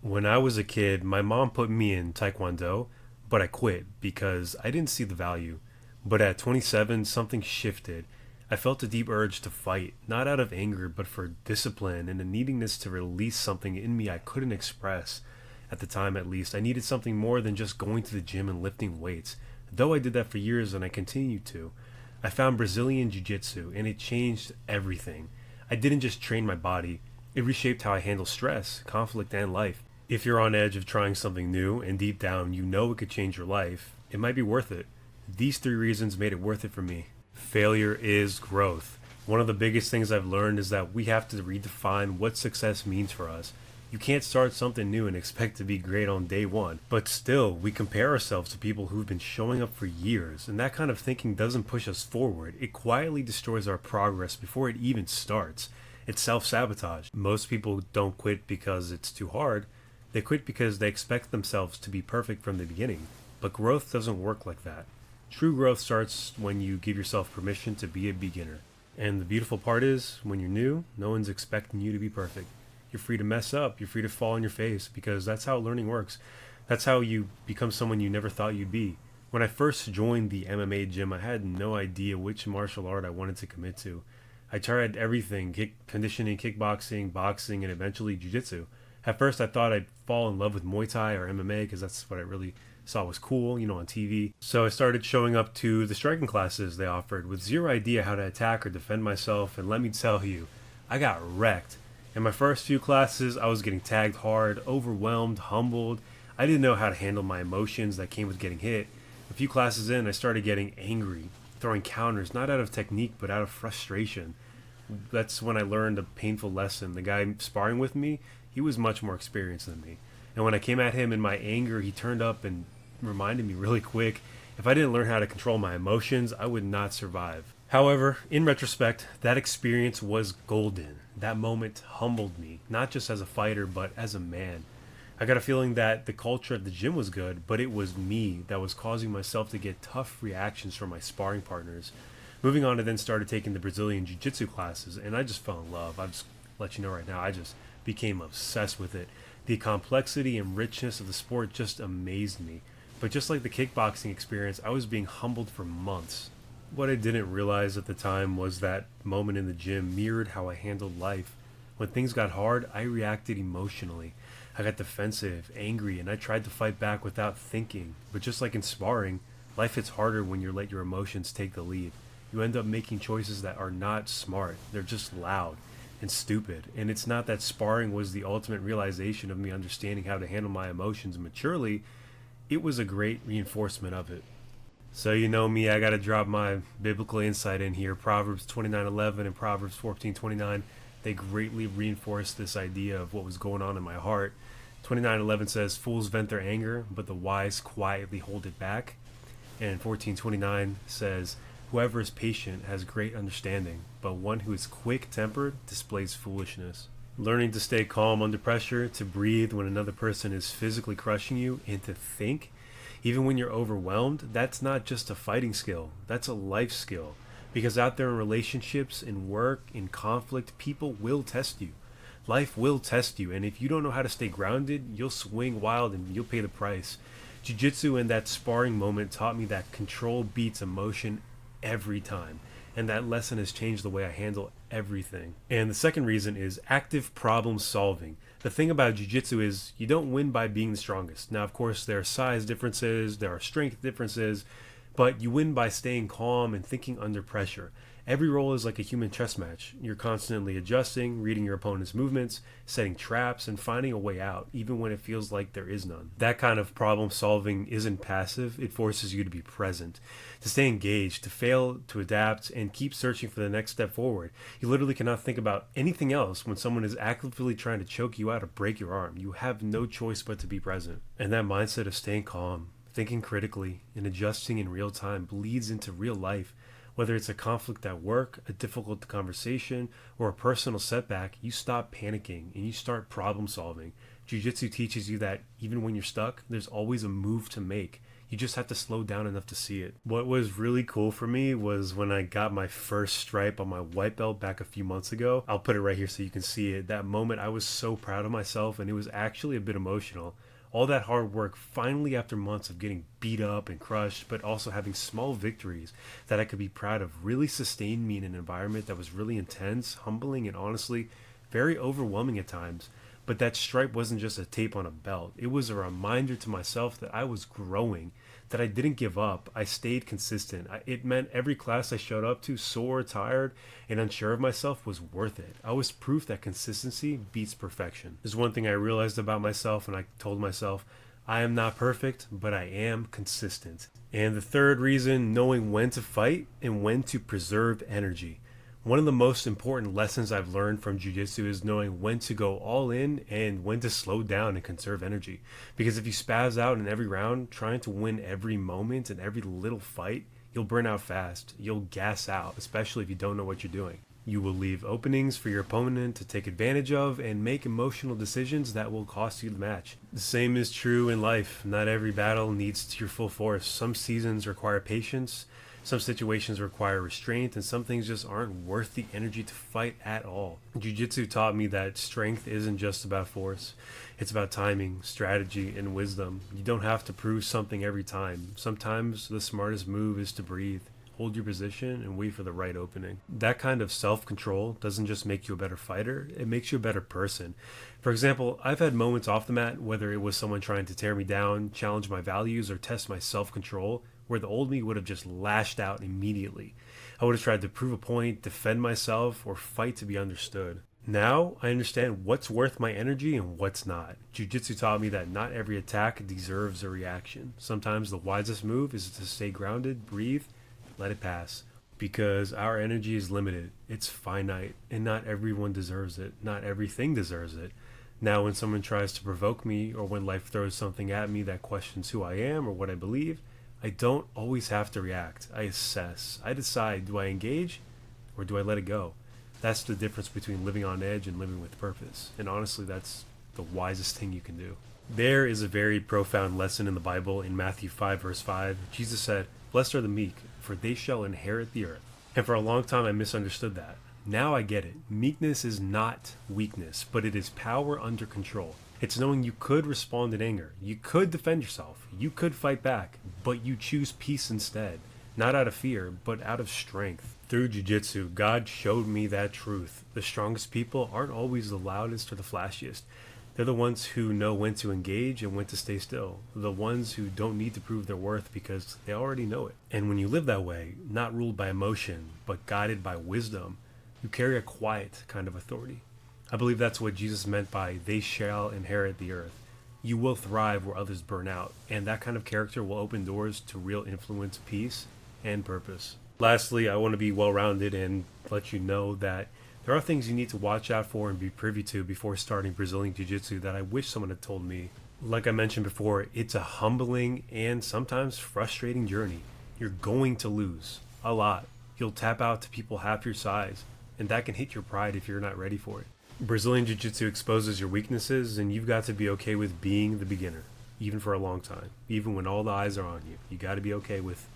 When I was a kid, my mom put me in Taekwondo, but I quit because I didn't see the value. But at 27, something shifted. I felt a deep urge to fight, not out of anger, but for discipline and a neediness to release something in me I couldn't express. At the time, at least, I needed something more than just going to the gym and lifting weights, though I did that for years and I continue to. I found Brazilian Jiu Jitsu and it changed everything. I didn't just train my body, it reshaped how I handle stress, conflict, and life. If you're on edge of trying something new and deep down you know it could change your life, it might be worth it. These three reasons made it worth it for me. Failure is growth. One of the biggest things I've learned is that we have to redefine what success means for us. You can't start something new and expect to be great on day one. But still, we compare ourselves to people who've been showing up for years, and that kind of thinking doesn't push us forward. It quietly destroys our progress before it even starts. It's self sabotage. Most people don't quit because it's too hard, they quit because they expect themselves to be perfect from the beginning. But growth doesn't work like that. True growth starts when you give yourself permission to be a beginner. And the beautiful part is, when you're new, no one's expecting you to be perfect. You're free to mess up, you're free to fall on your face, because that's how learning works. That's how you become someone you never thought you'd be. When I first joined the MMA gym, I had no idea which martial art I wanted to commit to. I tried everything, conditioning, kickboxing, boxing, and eventually jiu-jitsu. At first, I thought I'd fall in love with Muay Thai or MMA because that's what I really saw was cool, on TV. So I started showing up to the striking classes they offered with zero idea how to attack or defend myself, and let me tell you, I got wrecked. In my first few classes, I was getting tagged hard, overwhelmed, humbled. I didn't know how to handle my emotions that came with getting hit. A few classes in, I started getting angry, throwing counters, not out of technique, but out of frustration. That's when I learned a painful lesson. The guy sparring with me, he was much more experienced than me. And when I came at him in my anger, he turned up and reminded me really quick, if I didn't learn how to control my emotions, I would not survive. However, in retrospect, that experience was golden. That moment humbled me, not just as a fighter, but as a man. I got a feeling that the culture at the gym was good, but it was me that was causing myself to get tough reactions from my sparring partners. Moving on, I then started taking the Brazilian Jiu Jitsu classes, and I just fell in love. I'll just let you know right now, I just became obsessed with it. The complexity and richness of the sport just amazed me. But just like the kickboxing experience, I was being humbled for months. What I didn't realize at the time was that moment in the gym mirrored how I handled life. When things got hard, I reacted emotionally. I got defensive, angry, and I tried to fight back without thinking. But just like in sparring, life hits harder when you let your emotions take the lead. You end up making choices that are not smart. They're just loud and stupid. And it's not that sparring was the ultimate realization of me understanding how to handle my emotions maturely. It was a great reinforcement of it. So you know me, I gotta drop my biblical insight in here. Proverbs 29:11 and Proverbs 14:29, they greatly reinforce this idea of what was going on in my heart. 29:11 says, "Fools vent their anger, but the wise quietly hold it back." And 14:29 says, "Whoever is patient has great understanding, but one who is quick-tempered displays foolishness." Learning to stay calm under pressure, to breathe when another person is physically crushing you, and to think, even when you're overwhelmed, that's not just a fighting skill, that's a life skill. Because out there in relationships, in work, in conflict, people will test you. Life will test you, and if you don't know how to stay grounded, you'll swing wild and you'll pay the price. Jiu-jitsu and that sparring moment taught me that control beats emotion every time. And that lesson has changed the way I handle everything. And the second reason is active problem solving. The thing about jiu-jitsu is you don't win by being the strongest. Now, of course, there are size differences, there are strength differences, but you win by staying calm and thinking under pressure. Every role is like a human chess match. You're constantly adjusting, reading your opponent's movements, setting traps, and finding a way out, even when it feels like there is none. That kind of problem solving isn't passive, it forces you to be present, to stay engaged, to fail, to adapt, and keep searching for the next step forward. You literally cannot think about anything else when someone is actively trying to choke you out or break your arm. You have no choice but to be present. And that mindset of staying calm, thinking critically, and adjusting in real time bleeds into real life. Whether it's a conflict at work, a difficult conversation, or a personal setback, you stop panicking and you start problem solving. Jiu-Jitsu teaches you that even when you're stuck, there's always a move to make. You just have to slow down enough to see it. What was really cool for me was when I got my first stripe on my white belt back a few months ago. I'll put it right here so you can see it. That moment, I was so proud of myself, and it was actually a bit emotional. All that hard work, finally after months of getting beat up and crushed, but also having small victories that I could be proud of, really sustained me in an environment that was really intense, humbling, and honestly, very overwhelming at times. But that stripe wasn't just a tape on a belt. It was a reminder to myself that I was growing, that I didn't give up. I stayed consistent. It meant every class I showed up to, sore, tired, and unsure of myself, was worth it. I was proof that consistency beats perfection. There's one thing I realized about myself, and I told myself, I am not perfect, but I am consistent. And the third reason, knowing when to fight and when to preserve energy. One of the most important lessons I've learned from jiu-jitsu is knowing when to go all in and when to slow down and conserve energy. Because if you spaz out in every round, trying to win every moment and every little fight, you'll burn out fast. You'll gas out, especially if you don't know what you're doing. You will leave openings for your opponent to take advantage of and make emotional decisions that will cost you the match. The same is true in life. Not every battle needs your full force. Some seasons require patience. Some situations require restraint, and some things just aren't worth the energy to fight at all. Jiu-Jitsu taught me that strength isn't just about force. It's about timing, strategy, and wisdom. You don't have to prove something every time. Sometimes the smartest move is to breathe, hold your position, and wait for the right opening. That kind of self-control doesn't just make you a better fighter, it makes you a better person. For example, I've had moments off the mat, whether it was someone trying to tear me down, challenge my values, or test my self-control, where the old me would have just lashed out immediately. I would have tried to prove a point, defend myself, or fight to be understood. Now, I understand what's worth my energy and what's not. Jiu-Jitsu taught me that not every attack deserves a reaction. Sometimes the wisest move is to stay grounded, breathe, let it pass. Because our energy is limited, it's finite, and not everyone deserves it. Not everything deserves it. Now, when someone tries to provoke me, or when life throws something at me that questions who I am or what I believe, I don't always have to react. I assess. I decide, do I engage or do I let it go? That's the difference between living on edge and living with purpose. And honestly, that's the wisest thing you can do. There is a very profound lesson in the Bible in Matthew 5 verse 5. Jesus said, "Blessed are the meek, for they shall inherit the earth." And for a long time I misunderstood that. Now I get it. Meekness is not weakness, but it is power under control. It's knowing you could respond in anger. You could defend yourself. You could fight back, but you choose peace instead. Not out of fear, but out of strength. Through jiu-jitsu, God showed me that truth. The strongest people aren't always the loudest or the flashiest. They're the ones who know when to engage and when to stay still. The ones who don't need to prove their worth because they already know it. And when you live that way, not ruled by emotion, but guided by wisdom, you carry a quiet kind of authority. I believe that's what Jesus meant by "they shall inherit the earth." You will thrive where others burn out, and that kind of character will open doors to real influence, peace, and purpose. Lastly, I want to be well-rounded and let you know that there are things you need to watch out for and be privy to before starting Brazilian Jiu-Jitsu that I wish someone had told me. Like I mentioned before, it's a humbling and sometimes frustrating journey. You're going to lose a lot. You'll tap out to people half your size, and that can hit your pride if you're not ready for it. Brazilian Jiu-Jitsu exposes your weaknesses, and you've got to be okay with being the beginner, even for a long time. Even when all the eyes are on you, you got to be okay with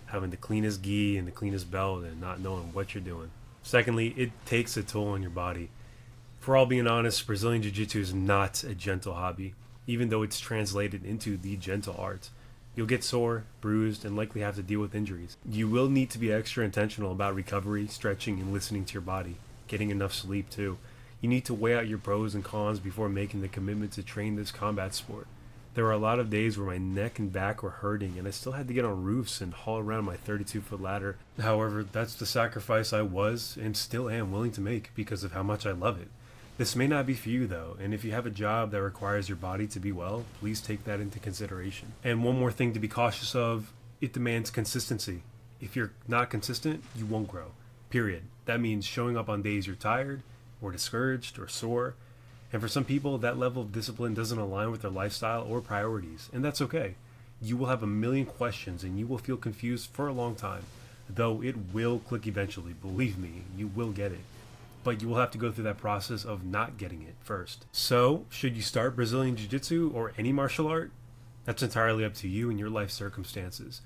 having the cleanest gi and the cleanest belt and not knowing what you're doing. Secondly, it takes a toll on your body. For all being honest, Brazilian Jiu-Jitsu is not a gentle hobby, even though it's translated into the gentle art. You'll get sore, bruised, and likely have to deal with injuries. You will need to be extra intentional about recovery, stretching, and listening to your body. Getting enough sleep, too. You need to weigh out your pros and cons before making the commitment to train this combat sport. There were a lot of days where my neck and back were hurting, and I still had to get on roofs and haul around my 32-foot ladder. However, that's the sacrifice I was and still am willing to make because of how much I love it. This may not be for you, though, and if you have a job that requires your body to be well, please take that into consideration. And one more thing to be cautious of, it demands consistency. If you're not consistent, you won't grow. Period. That means showing up on days you're tired, or discouraged, or sore. And for some people, that level of discipline doesn't align with their lifestyle or priorities, and that's okay. You will have a million questions, and you will feel confused for a long time, though it will click eventually. Believe me, you will get it. but you will have to go through that process of not getting it first. So, should you start Brazilian Jiu Jitsu or any martial art? That's entirely up to you and your life circumstances.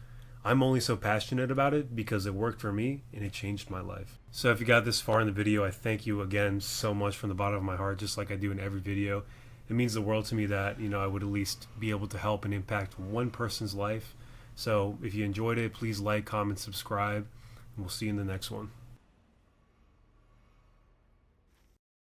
I'm only so passionate about it because it worked for me and it changed my life. So if you got this far in the video, I thank you again so much from the bottom of my heart, just like I do in every video. It means the world to me that, I would at least be able to help and impact one person's life. So if you enjoyed it, please like, comment, subscribe, and we'll see you in the next one.